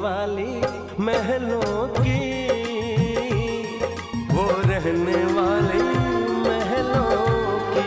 वाली महलों की, वो रहने वाली महलों की।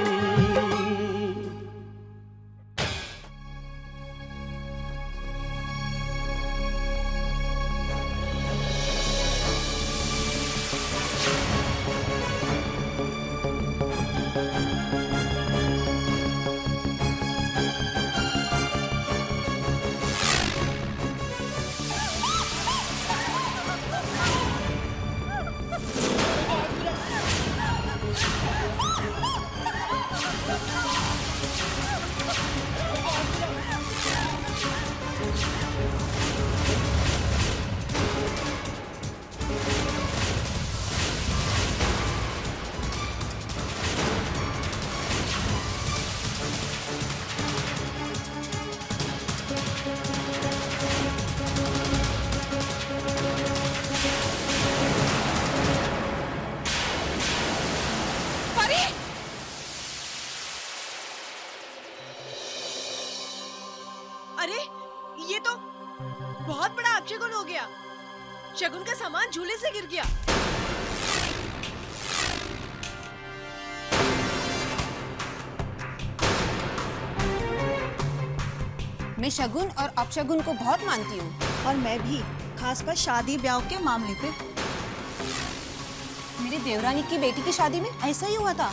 अरे ये तो बहुत बड़ा अपशगुन हो गया। शगुन का सामान झूले से गिर गया। मैं शगुन और अपशगुन को बहुत मानती हूँ। और मैं भी, खासकर शादी ब्याह के मामले पे। मेरी देवरानी की बेटी की शादी में ऐसा ही हुआ था।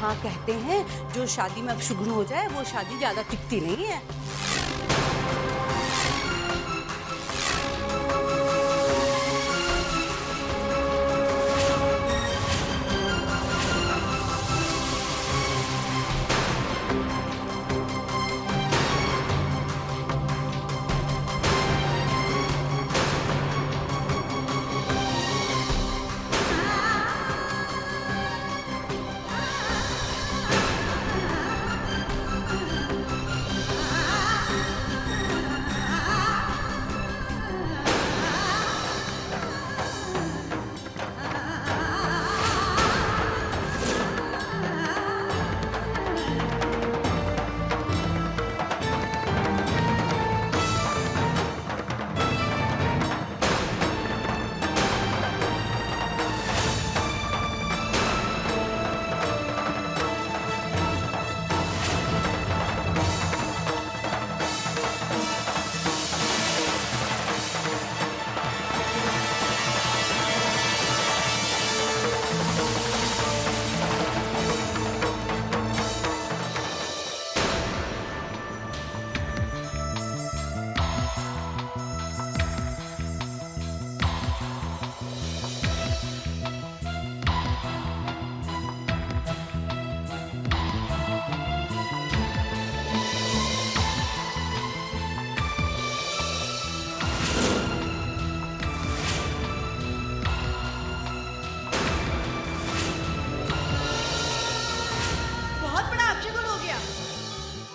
हाँ, कहते हैं जो शादी में अपशगुन हो जाए वो शादी ज्यादा टिकती नहीं है।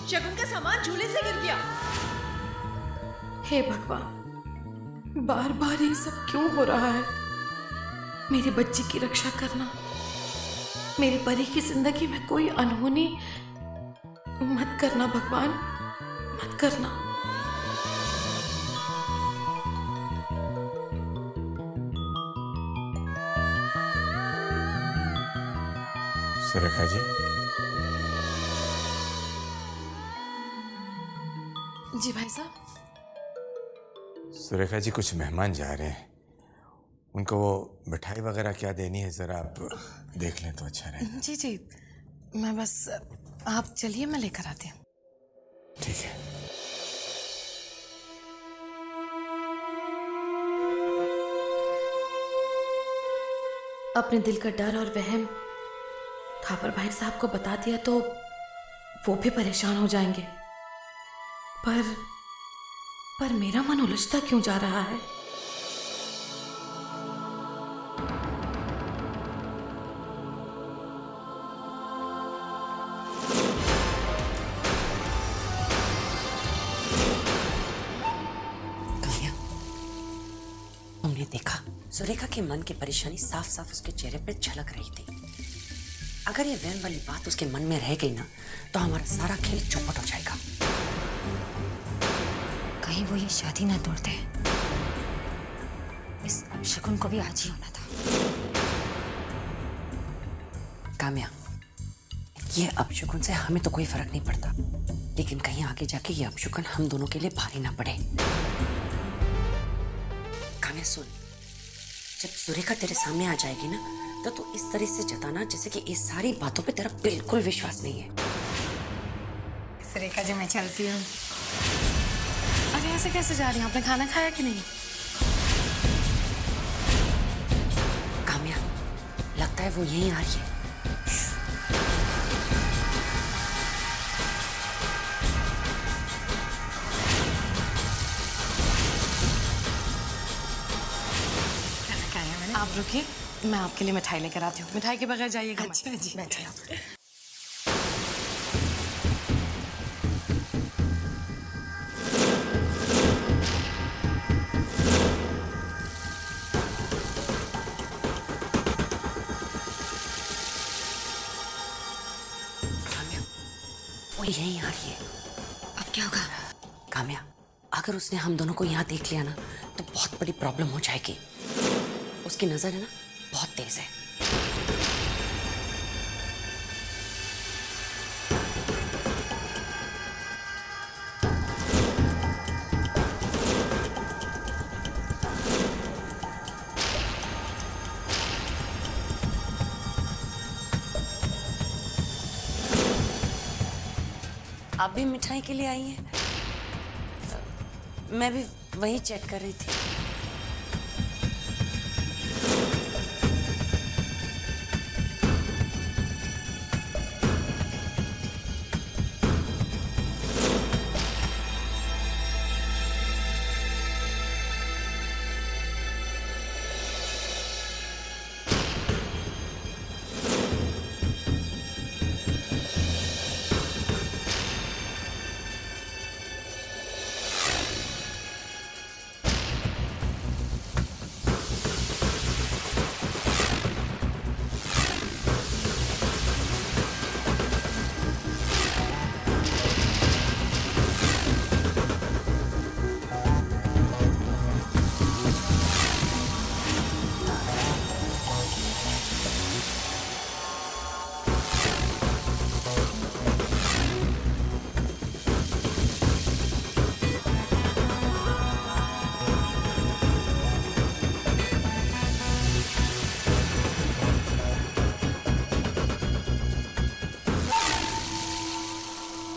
शगुन का सामान झूले से गिर गया। हे भगवान, बार बार ये सब क्यों हो रहा है? मेरी बच्ची की रक्षा करना, मेरी परी की जिंदगी में कोई अनहोनी मत करना भगवान, मत करना। सुरेखा जी। जी भाई साहब। सुरेखा जी, कुछ मेहमान जा रहे हैं, उनको वो मिठाई वगैरह क्या देनी है जरा आप देख लें तो अच्छा रहेगा। जी जी, मैं बस, आप चलिए मैं लेकर आती हूँ। ठीक है। अपने दिल का डर और वहम थापर भाई साहब को बता दिया तो वो भी परेशान हो जाएंगे। पर मेरा मन उलझता क्यों जा रहा है? काव्या, तुमने देखा सुरेखा के मन की परेशानी साफ साफ उसके चेहरे पे झलक रही थी। अगर ये वहम वाली बात उसके मन में रह गई ना तो हमारा सारा खेल चौपट हो जाएगा। कहीं वो ये शादी ना तोड़ दे। इस अपशकुन को भी आज ही होना था। काम्या, ये अपशकुन से हमें तो कोई फर्क नहीं पड़ता, लेकिन कहीं आगे जाके ये अपशकुन हम दोनों के लिए भारी ना पड़े। काम्या सुन, जब सुरेखा तेरे सामने आ जाएगी ना, तो तू इस तरह से जताना जैसे कि इस सारी बातों पे तेरा बिल्कुल विश्वास नहीं है। सुरेखा जी, मैं चलती हूँ। अरे ऐसे कैसे जा रही हैं? आपने खाना खाया कि नहीं? काम्या, लगता है वो यहीं आ रही है। आप रुकिए, मैं आपके लिए मिठाई लेकर आती हूँ। मिठाई के बगैर जाइएगा मत। अच्छा जी, बैठिए आप। काम्या, वो यहीं आ रही है। अब क्या होगा? काम्या, अगर उसने हम दोनों को यहाँ देख लिया ना, तो बहुत बड़ी प्रॉब्लम हो जाएगी। उसकी नजर है ना, बहुत तेज है। आप भी मिठाई के लिए आई हैं? मैं भी वही चेक कर रही थी।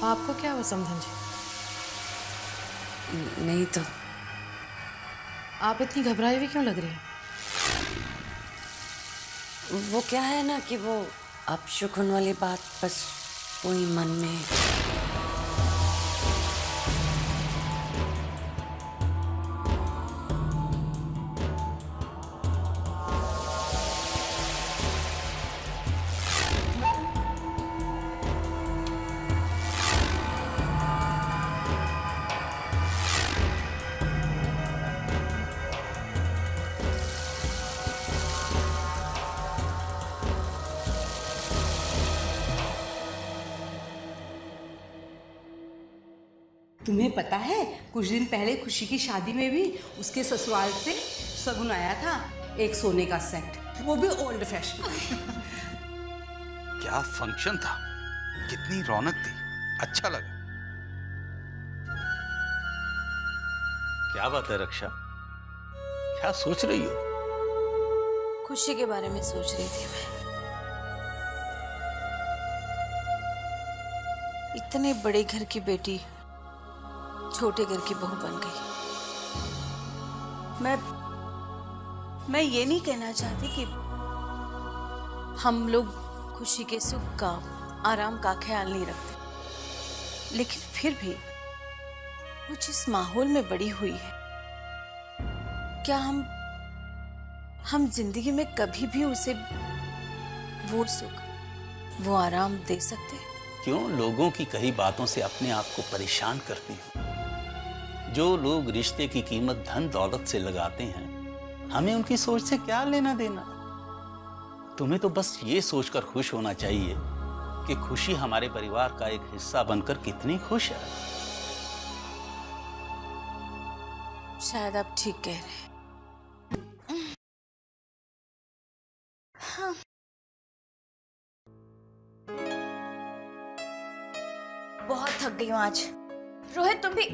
आपको क्या हुआ समधन जी? नहीं तो आप इतनी घबराई हुई क्यों लग रही हैं? वो क्या है ना कि वो अपशकुन वाली बात बस वही मन में। तुम्हें पता है कुछ दिन पहले खुशी की शादी में भी उसके ससुराल से शगुन आया था, एक सोने का सेट, वो भी ओल्ड फैशन। क्या फंक्शन था, कितनी रौनक थी, अच्छा लगा। क्या बात है रक्षा, क्या सोच रही हो? खुशी के बारे में सोच रही थी मैं। इतने बड़े घर की बेटी छोटे घर की बहू बन गई। मैं ये नहीं कहना चाहती कि हम लोग खुशी के सुख का, आराम का ख्याल नहीं रखते, लेकिन फिर भी वो जिस माहौल में बड़ी हुई है, क्या हम जिंदगी में कभी भी उसे वो सुख, वो आराम दे सकते? क्यों लोगों की कही बातों से अपने आप को परेशान करती हो? जो लोग रिश्ते की कीमत धन दौलत से लगाते हैं, हमें उनकी सोच से क्या लेना देना? तुम्हें तो बस ये सोचकर खुश होना चाहिए कि खुशी हमारे परिवार का एक हिस्सा बनकर कितनी खुश है। शायद आप ठीक कह रहे हैं। बहुत थक गई हूँ आज। रोहित तुम भी।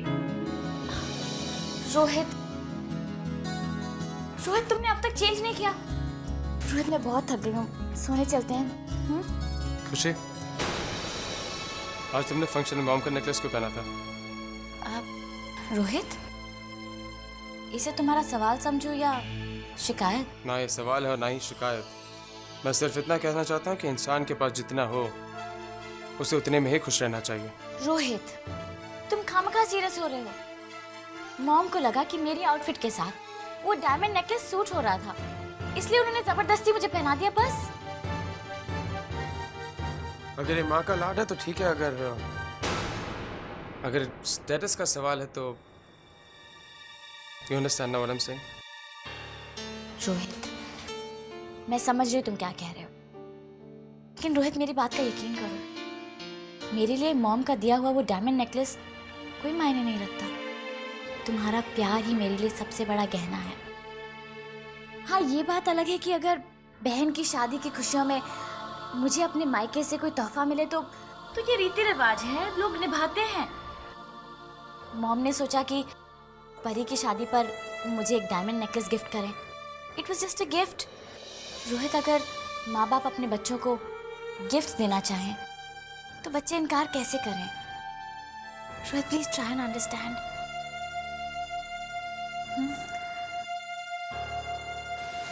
रोहित रोहित तुमने अब तक चेंज नहीं किया। रोहित मैं बहुत थक गई हूँ, सोने चलते हैं। खुशी, आज तुमने फंक्शन में मॉम का नेकलेस क्यों पहना था? रोहित इसे तुम्हारा सवाल समझो या शिकायत? ना ये सवाल है और ना ही शिकायत। मैं सिर्फ इतना कहना चाहता हूँ कि इंसान के पास जितना हो उसे उतने में ही खुश रहना चाहिए। रोहित तुम खामखा सीरियस हो रहे हो। मॉम को लगा कि मेरी आउटफिट के साथ वो डायमंड नेकलेस सूट हो रहा था, इसलिए उन्होंने जबरदस्ती मुझे पहना दिया बस। अगर ये माँ का लाड है तो ठीक है, अगर स्टेटस का सवाल है तो you understand what I'm saying? Rohit मैं समझ रही हूँ तुम क्या कह रहे हो, लेकिन रोहित मेरी बात का यकीन करो, मेरे लिए मॉम का दिया हुआ वो डायमंड नेकलेस कोई मायने नहीं रखता। तुम्हारा प्यार ही मेरे लिए सबसे बड़ा गहना है। हाँ ये बात अलग है कि अगर बहन की शादी की खुशियों में मुझे अपने मायके से कोई तोहफा मिले तो ये रीति रिवाज है, लोग निभाते हैं। मॉम ने सोचा कि परी की शादी पर मुझे एक डायमंड नेकलेस गिफ्ट करें। It was just a gift. Rohit अगर माँ बाप अपने बच्चों को गिफ्ट देना चाहें तो बच्चे इनकार कैसे करें? Rohit please try and understand.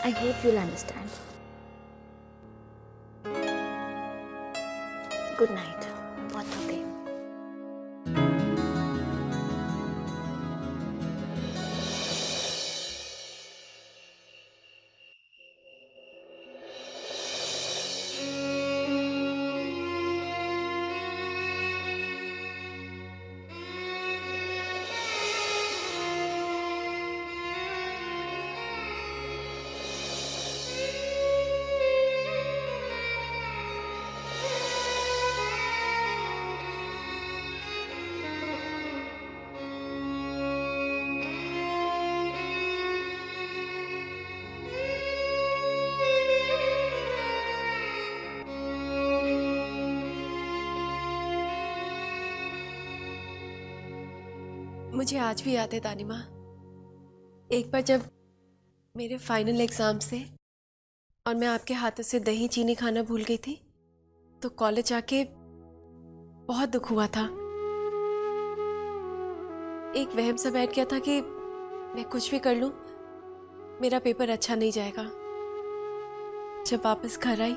I hope you'll understand. Good night. बहुत हो गई। मुझे आज भी याद है दानी माँ, एक बार जब मेरे फाइनल एग्जाम से और मैं आपके हाथों से दही चीनी खाना भूल गई थी तो कॉलेज आके बहुत दुख हुआ था। एक वहम सा बैठ गया था कि मैं कुछ भी कर लूं मेरा पेपर अच्छा नहीं जाएगा। जब वापस घर आई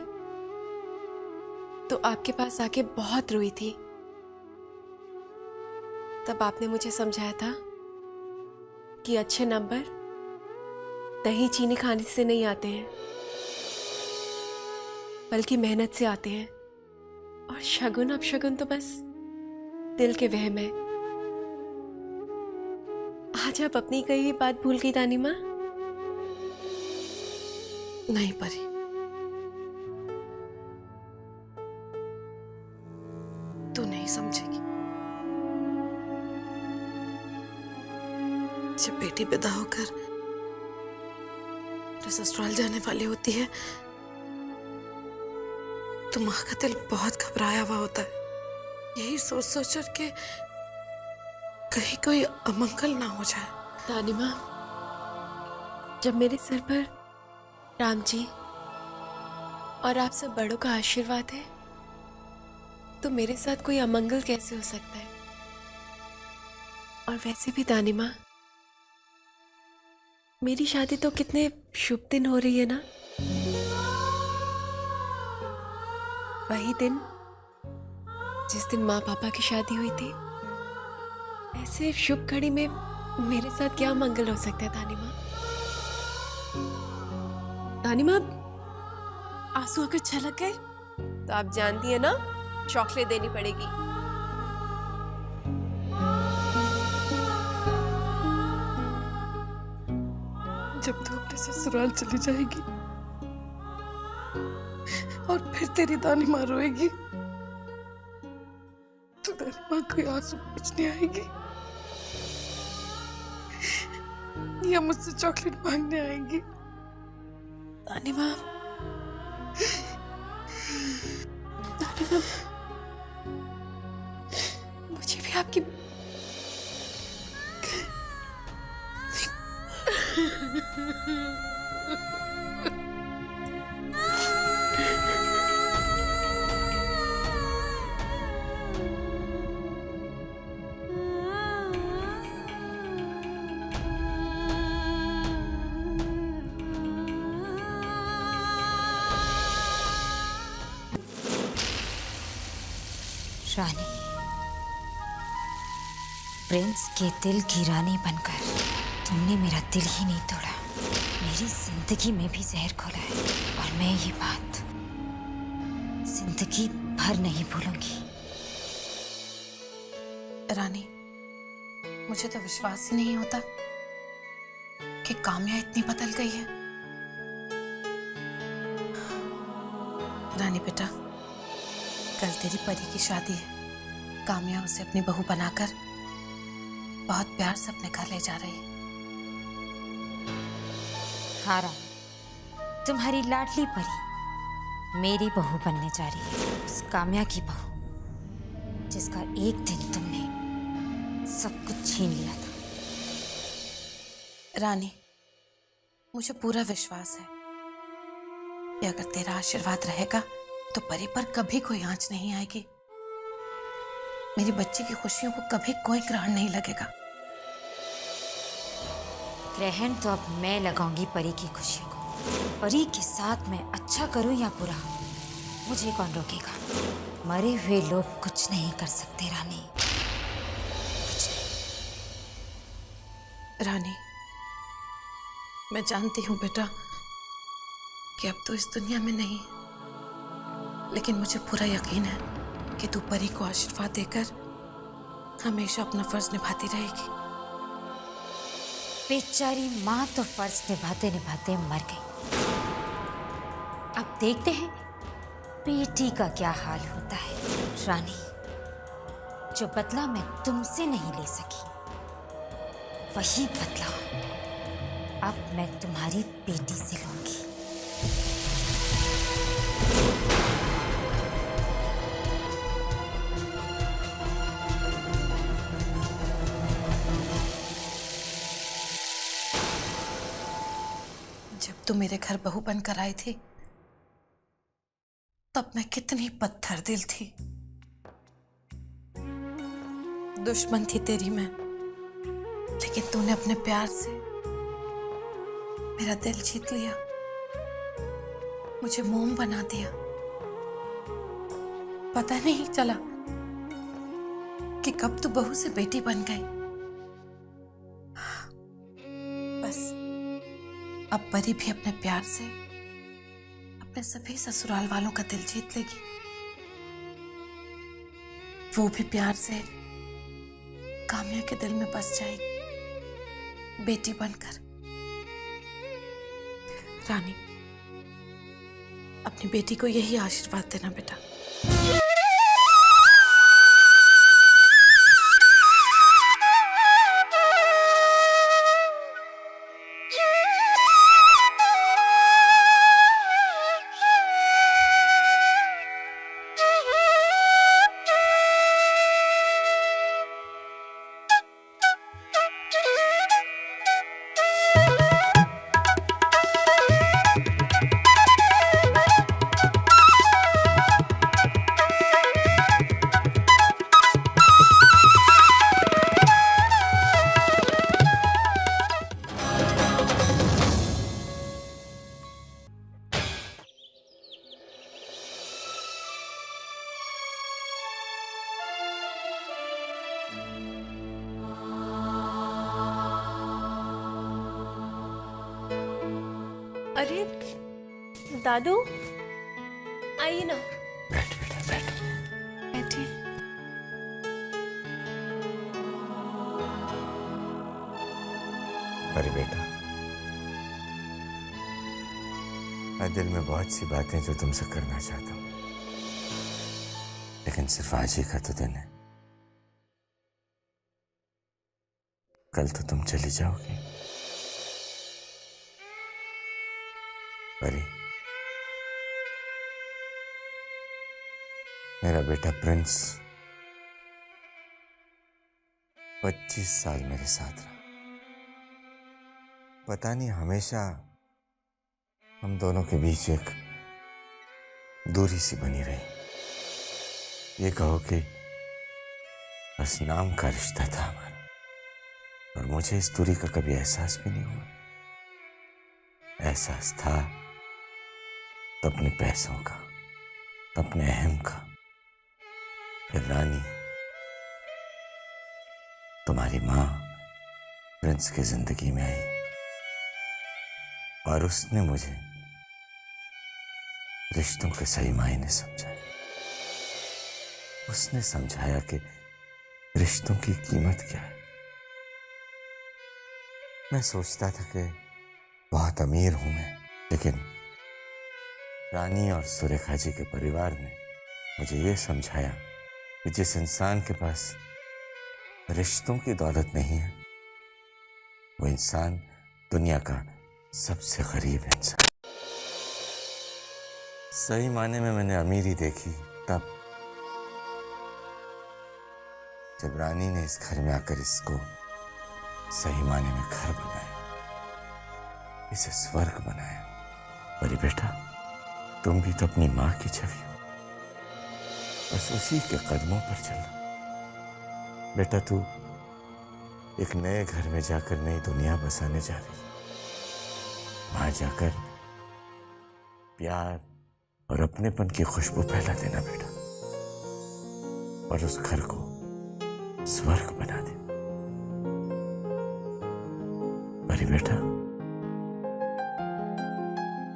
तो आपके पास आके बहुत रोई थी। तब आपने मुझे समझाया था कि अच्छे नंबर दही चीनी खाने से नहीं आते हैं बल्कि मेहनत से आते हैं, और शगुन अपशगुन तो बस दिल के वहम है। आज आप अपनी कही हुई बात भूल गई दानी माँ? नहीं परी, तू नहीं समझेगी। जब बेटी विदा होकर ससुराल जाने वाली होती है तो माँ का दिल बहुत घबराया हुआ होता है, यही सोच सोच के कहीं कोई अमंगल ना हो जाए। दानी माँ, जब मेरे सर पर राम जी और आप सब बड़ों का आशीर्वाद है तो मेरे साथ कोई अमंगल कैसे हो सकता है? और वैसे भी दानी माँ, मेरी शादी तो कितने शुभ दिन हो रही है ना। वही दिन जिस दिन माँ पापा की शादी हुई थी। ऐसे शुभ घड़ी में मेरे साथ क्या मंगल हो सकता है दानी माँ? दानी माँ, आंसू अगर छलक गए तो आप जानती है ना, चॉकलेट देनी पड़ेगी। जब तू अपने ससुराल चली जाएगी और फिर तेरी दानी माँ रोएगी तो दानी माँ कोई आंसू पूछने आएगी। या मुझसे चॉकलेट मांगने आएंगी। नानी माँ, नानी माँ, मुझे भी आपकी रानी, प्रिंस के दिल की रानी बनकर तुमने मेरा दिल ही नहीं तोड़ा, मेरी जिंदगी में भी जहर घोला है और मैं ये बात जिंदगी भर नहीं भूलूंगी। रानी, मुझे तो विश्वास ही नहीं होता कि काम्या इतनी बदल गई है। रानी बेटा, कल तेरी परी की शादी है। काम्या उसे अपनी बहू बनाकर बहुत प्यार से अपने घर ले जा रही है। हाँ रानी, तुम्हारी लाडली परी मेरी बहू बनने जा रही है, उस काम्या की बहू जिसका एक दिन तुमने सब कुछ छीन लिया था। रानी, मुझे पूरा विश्वास है कि अगर तेरा आशीर्वाद रहेगा तो परी पर कभी कोई आंच नहीं आएगी। मेरी बच्ची की खुशियों को कभी कोई ग्रहण नहीं लगेगा। ग्रहण तो अब मैं लगाऊंगी परी की खुशियों को। परी के साथ मैं अच्छा करूं या बुरा, मुझे कौन रोकेगा? मरे हुए लोग कुछ नहीं कर सकते रानी, कुछ नहीं। रानी, मैं जानती हूँ बेटा कि अब तो इस दुनिया में नहीं, लेकिन मुझे पूरा यकीन है कि तू परी को आशीर्वाद देकर हमेशा अपना फर्ज निभाती रहेगी। बेचारी माँ तो फर्ज निभाते निभाते मर गई। अब देखते हैं बेटी का क्या हाल होता है। रानी, जो बदला मैं तुमसे नहीं ले सकी, वही बदला अब मैं तुम्हारी बेटी से लूंगी। जब तू मेरे घर बहू बनकर आई थी तब मैं कितनी पत्थर दिल थी, दुश्मन थी तेरी मैं, लेकिन तूने अपने प्यार से मेरा दिल जीत लिया, मुझे मोम बना दिया। पता नहीं चला कि कब तू बहू से बेटी बन गई। बस अब परी भी अपने प्यार से अपने सभी ससुराल वालों का दिल जीत लेगी। वो भी प्यार से काम्या के दिल में बस जाएगी बेटी बनकर। रानी, अपनी बेटी को यही आशीर्वाद देना बेटा। अरे दादू, आइए ना। बैठ बेटा बैठ। बैठिए। अरे बेटा, मैं दिल में बहुत सी बातें जो तुमसे करना चाहता हूँ, लेकिन सिर्फ आज ही का तो दिन है। कल तो तुम चली जाओगी परी, मेरा बेटा प्रिंस 25 साल मेरे साथ रहा। पता नहीं हमेशा हम दोनों के बीच एक दूरी सी बनी रही। ये कहो कि बस नाम का रिश्ता था हमारा, और मुझे इस दूरी का कभी एहसास भी नहीं हुआ। एहसास था तो अपने पैसों का, तो अपने अहम का। फिर रानी, तुम्हारी माँ प्रिंस की जिंदगी में आई, और उसने मुझे रिश्तों के सही मायने समझाए। उसने समझाया कि रिश्तों की कीमत क्या है। मैं सोचता था कि बहुत अमीर हूं मैं, लेकिन रानी और सुरेखा जी के परिवार ने मुझे ये समझाया कि जिस इंसान के पास रिश्तों की दौलत नहीं है, वो इंसान दुनिया का सबसे गरीब इंसान। सही मायने में मैंने अमीरी देखी तब, जब रानी ने इस घर में आकर इसको सही मायने में घर बनाया, इसे स्वर्ग बनाया। परी बेटा, तुम भी तो अपनी माँ की छवि हो, बस उसी के कदमों पर चलना। बेटा, तू एक नए घर में जाकर नई दुनिया बसाने जा रही है। वहां जाकर प्यार और अपनेपन की खुशबू फैला देना बेटा, और उस घर को स्वर्ग बना दे। परी बेटा,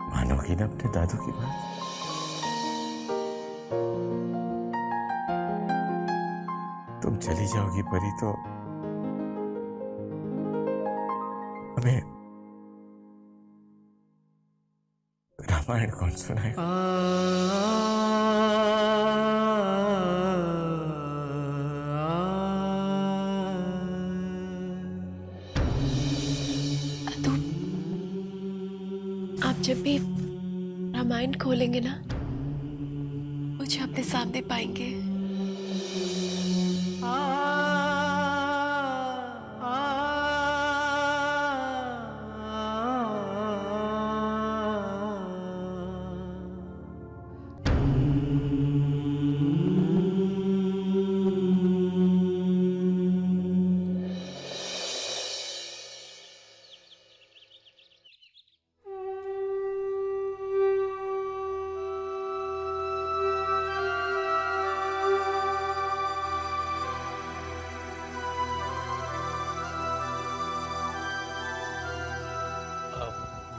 मानोगी ना अपने दादू की बात? तुम चली जाओगी परी तो हमें रामायण कौन सुनाएगा? तो आप जब भी रामायण खोलेंगे ना, मुझे अपने सामने पाएंगे।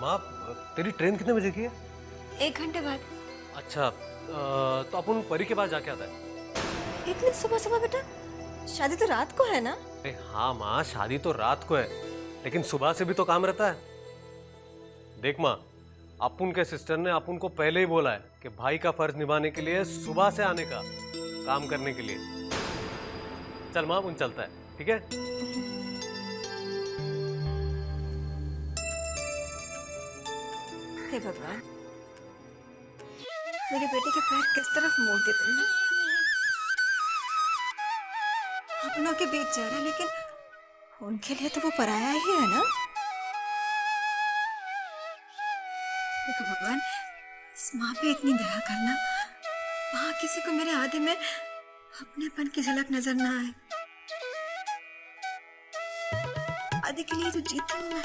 माँ, तेरी ट्रेन कितने बजे की है? 1 घंटे बाद। अच्छा, तो अपन परी के पास जाके आता है। इतनी सुबह सुबह बेटा? शादी तो रात को है ना? अरे हाँ माँ, शादी तो रात को है, लेकिन सुबह से भी तो काम रहता है। देख माँ, अपुन के सिस्टर ने अपुन को पहले ही बोला है कि भाई का फर्ज निभाने के लिए सुबह से आने का, काम करने के लिए। चल माँ, अपन चलता है, ठीक है? हे भगवान, मेरे बेटे के पैर किस तरफ मोड़ दिए तुमने? अपनों के बीच जा रहा है, लेकिन उनके लिए तो वो पराया ही है ना? देखो भगवान, इस माँ पे इतनी दया करना, वहां किसी को मेरे आदि में अपनेपन की झलक नजर ना आए। आदि के लिए तो जीती हूँ मैं।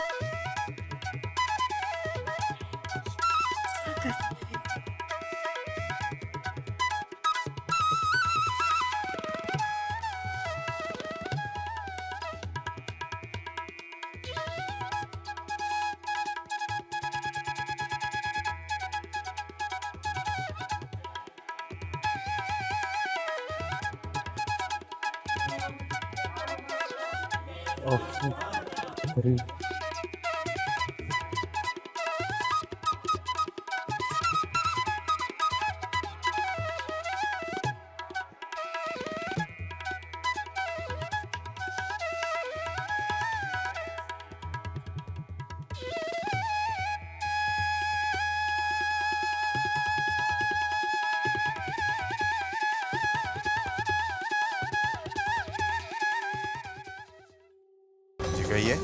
परी, कहिए।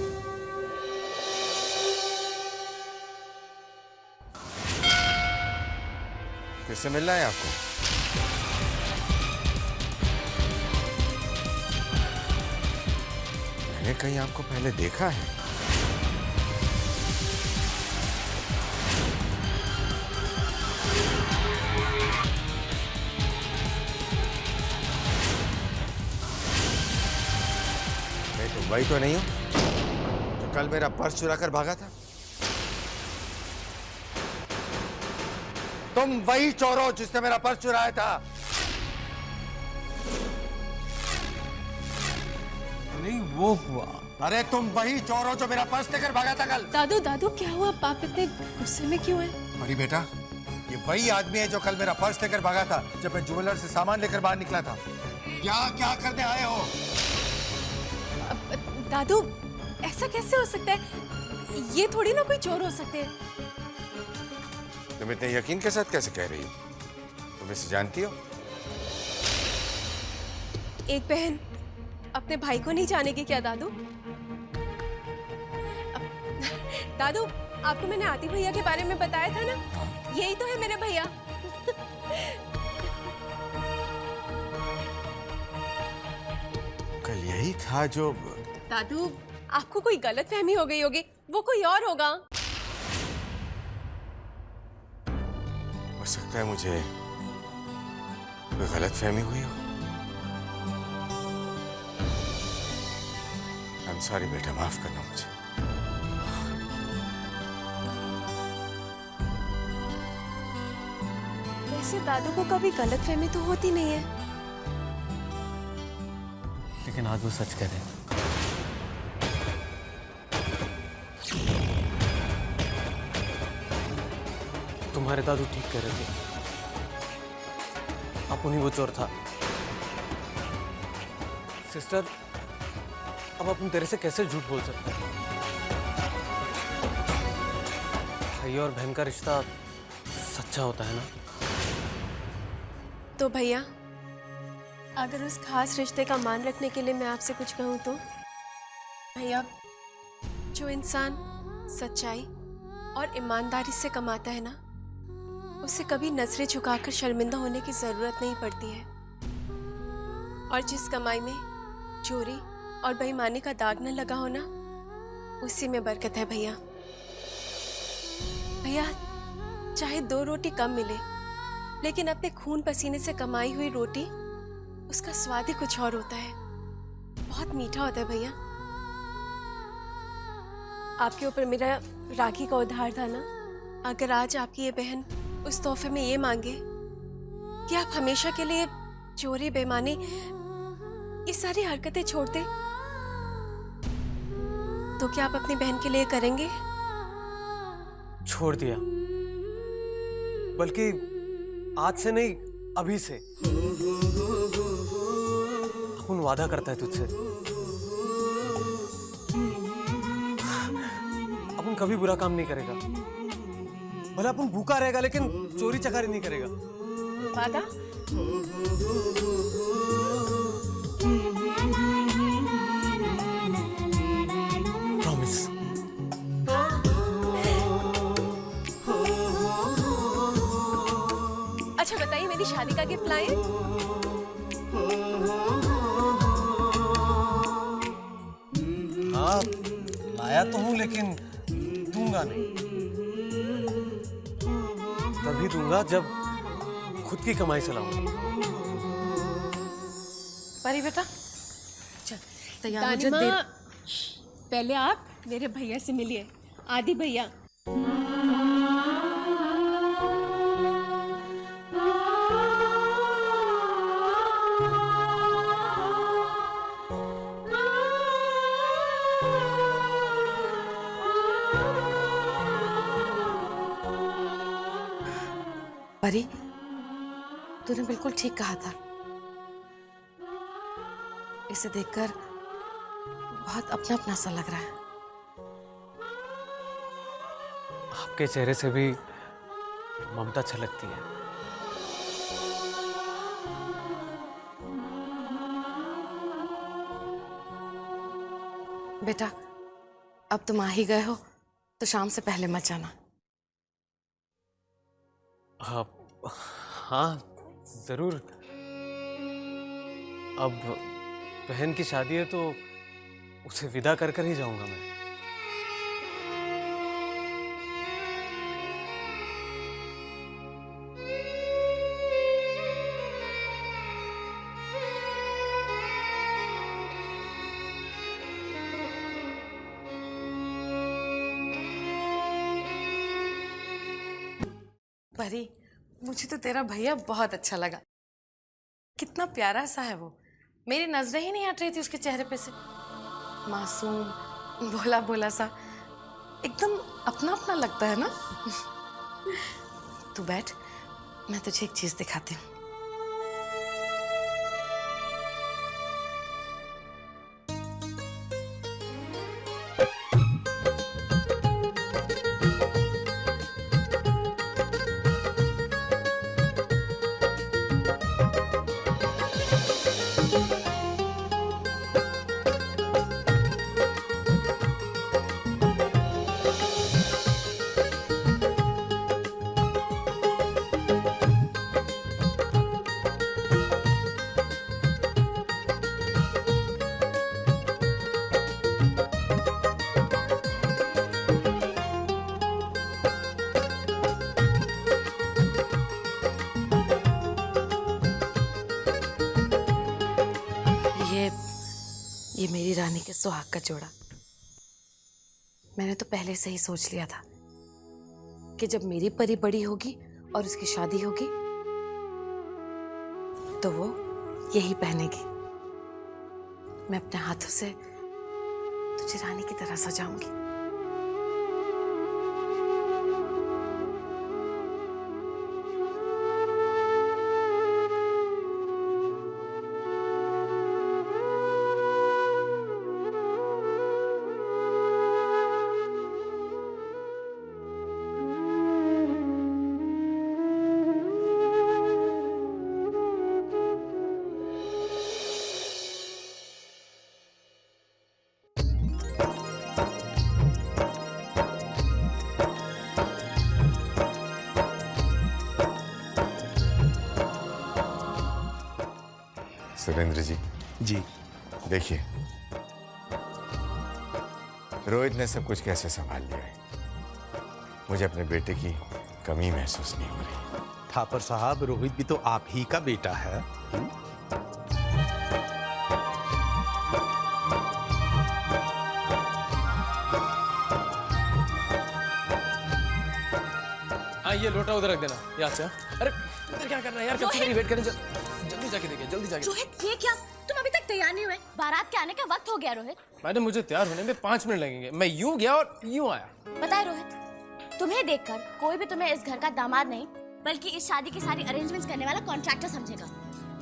किससे मिलना है आपको? मैंने कहीं आपको पहले देखा है। मैं तो वही तो नहीं हूं जो कल मेरा पर्स चुरा कर भागा था। तुम वही चोर हो जिसने मेरा पर्स चुराया था। नहीं वो हुआ। अरे तुम वही चोर हो जो मेरा पर्स लेकर भागा था कल। दादू दादू क्या हुआ? आप इतने गुस्से में क्यों हैं? अरे बेटा, ये वही आदमी है जो कल मेरा पर्स लेकर भागा था जब मैं ज्वेलर से सामान लेकर बाहर निकला था। क्या क्या करने आए हो? दादू ऐसा कैसे हो सकता है? ये थोड़ी ना कोई चोर हो सकते हैं। तुम इतने यकीन के साथ कैसे कह रही हो? तुम इसे जानती हो? एक बहन अपने भाई को नहीं जानेगी क्या दादू? दादू आपको मैंने आदि भैया के बारे में बताया था ना, यही तो है मेरे भैया। कल यही था जो... दादू आपको कोई गलतफहमी हो गई होगी, वो कोई और होगा। हो सकता है मुझे कोई गलतफहमी हुई हो। आई एम सॉरी बेटा, माफ करना मुझे। वैसे दादू को कभी गलतफहमी तो होती नहीं है। लेकिन आज वो सच कह रहे हैं। तुम्हारे दादू ठीक कह रहे थे। अपुन ही वो चोर था। सिस्टर, अब अपन तेरे से कैसे झूठ बोल सकते हैं? भाई और बहन का रिश्ता सच्चा होता है ना? तो भैया, अगर उस खास रिश्ते का मान रखने के लिए मैं आपसे कुछ कहूँ तो? भैया, जो इंसान सच्चाई और ईमानदारी से कमाता है ना, उसे कभी नजरें झुकाकर शर्मिंदा होने की जरूरत नहीं पड़ती है। और जिस कमाई में चोरी और बेईमानी का दाग न लगा हो ना, उसी में बरकत है भैया। भैया, चाहे 2 रोटी कम मिले, लेकिन अपने खून पसीने से कमाई हुई रोटी, उसका स्वाद ही कुछ और होता है। बहुत मीठा होता है भैया। आपके ऊपर मेरा राखी का उधार था ना। अगर आज आपकी ये बहन उस तोहफे में ये मांगे कि आप हमेशा के लिए चोरी, बेईमानी, ये सारी हरकतें छोड़ दे, तो क्या आप अपनी बहन के लिए करेंगे? छोड़ दिया, बल्कि आज से नहीं, अभी से। अपन वादा करता है तुझसे, अपन कभी बुरा काम नहीं करेगा। भले अपन भूखा रहेगा, लेकिन चोरी चकारी नहीं करेगा। वादा? प्रॉमिस। अच्छा बताइए, मेरी शादी का गिफ्ट लाए? हाँ, लाया तो हूं, लेकिन दूंगा नहीं। तभी दूंगा जब खुद की कमाई से लाऊंगा। परी बेटा, चल तैयार हो जा। दादी, पहले आप मेरे भैया से मिलिए, आदि भैया। परी, तूने बिल्कुल ठीक कहा था। इसे देखकर बहुत अपना अपना सा लग रहा है। आपके चेहरे से भी ममता छलकती है। बेटा, अब तुम आ ही गए हो तो शाम से पहले मत जाना। हाँ हाँ जरूर। अब बहन की शादी है तो उसे विदा कर कर ही जाऊंगा मैं। परी, मुझे तो तेरा भैया बहुत अच्छा लगा। कितना प्यारा सा है वो, मेरी नजरें ही नहीं हट रही थी उसके चेहरे पे से। मासूम, भोला भोला सा, एकदम अपना अपना लगता है ना। तू बैठ, मैं तुझे एक चीज दिखाती हूँ। ये मेरी रानी के सुहाग का जोड़ा। मैंने तो पहले से ही सोच लिया था कि जब मेरी परी बड़ी होगी और उसकी शादी होगी तो वो यही पहनेगी। मैं अपने हाथों से तुझे रानी की तरह सजाऊंगी। सुरेंद्र जी। जी। देखिए, रोहित ने सब कुछ कैसे संभाल लिया है। मुझे अपने बेटे की कमी महसूस नहीं हो रही। थापर साहब, रोहित भी तो आप ही का बेटा है। हाँ, ये लोटा उधर रख देना, याद से। अरे इधर क्या कर रहा है यार, कब से मेरी वेट करने। जल्दी जाके देखिए, जल्दी जाके। रोहित, ये क्या? तुम अभी तक तैयार नहीं हुए? बारात के आने का वक्त हो गया रोहित। मैडम, मुझे तैयार होने में 5 मिनट लगेंगे। मैं यूं गया और यूं आया। पता है रोहित, तुम्हें देखकर कोई भी तुम्हें इस घर का दामाद नहीं बल्कि इस शादी की सारी अरेंजमेंट्स करने वाला कॉन्ट्रैक्टर समझेगा।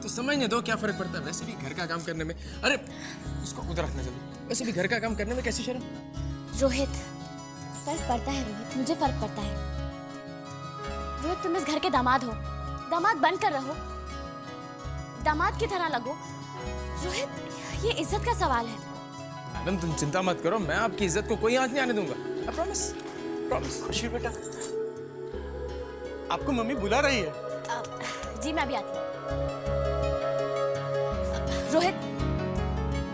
तो समझने दो, क्या फर्क पड़ता है वैसे भी घर का काम करने में। अरे उसको उधर रखना जल्दी। वैसे भी घर का काम करने में कैसी शर्म। रोहित, फर्क पड़ता है रोहित, मुझे फर्क पड़ता है। रोहित, तुम इस घर के दामाद हो, दामाद बनकर रहो, दामाद की तरह लगो। रोहित, ये इज्जत का सवाल है। मैडम, तुम चिंता मत करो, मैं आपकी इज्जत को कोई आंच नहीं आने दूंगा। I promise, promise। खुशी बेटा, आपको मम्मी बुला रही है। जी मैं भी आती हूँ। रोहित,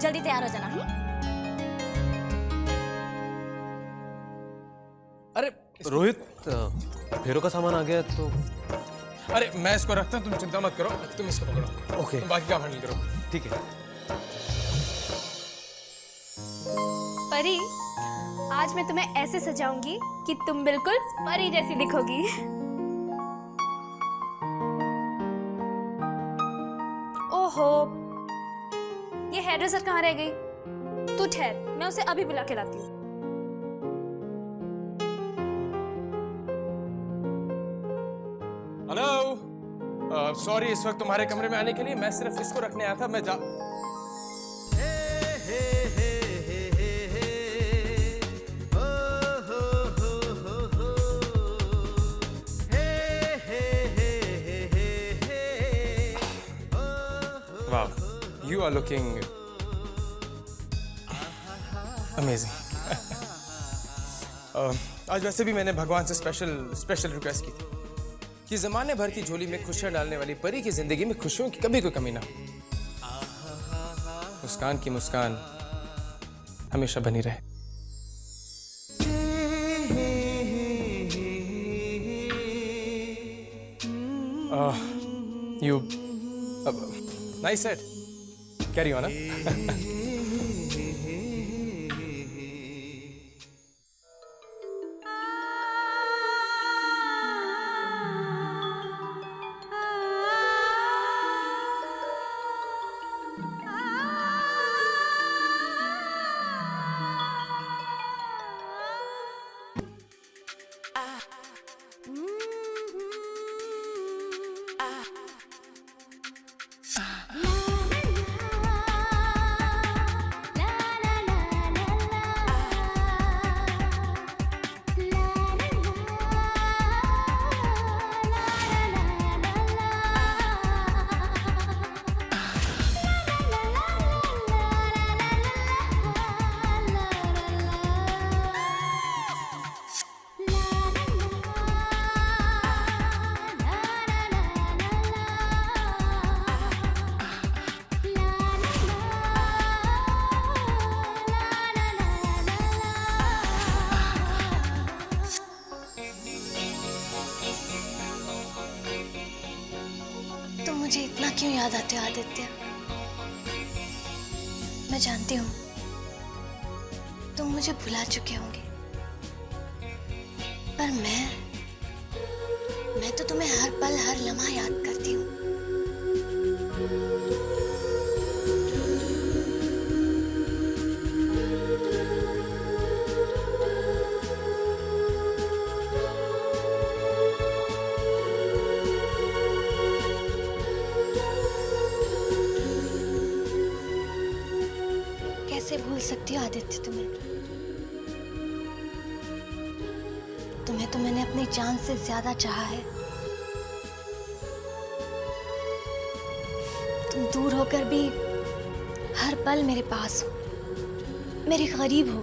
जल्दी तैयार हो जाना। अरे रोहित, फेरों का सामान आ गया तो। अरे मैं इसको रखता हूँ, तुम चिंता मत करो। तुम इसको पकड़ो। ओके। तुम बाकी काम हैंडल करो। ठीक है। परी, आज मैं तुम्हें ऐसे सजाऊंगी कि तुम बिल्कुल परी जैसी दिखोगी। ओहो, ये हेयर ड्रेसर कहाँ रह गई? तू ठहर, मैं उसे अभी बुला के लाती हूँ। हेलो, सॉरी इस वक्त तुम्हारे कमरे में आने के लिए। मैं सिर्फ इसको रखने आया था। मैं जा Wow, you are looking amazing. आज वैसे भी मैंने भगवान से स्पेशल रिक्वेस्ट की थी कि ज़माने भर की झोली में खुशियाँ डालने वाली परी की जिंदगी में खुशियों की कभी कोई कमी ना हो। मुस्कान की मुस्कान हमेशा बनी रहे। You nice set. Carry on, huh? मुझे इतना क्यों याद आते हो आदित्य? मैं जानती हूँ तुम मुझे भुला चुके होंगे, पर मैं तो तुम्हें हर पल हर लम्हा याद करती हूँ। कैसे भूल सकती हो आदित्य तुम्हें तो मैंने अपनी जान से ज्यादा चाहा है। तुम दूर होकर भी हर पल मेरे पास हो, मेरे करीब हो।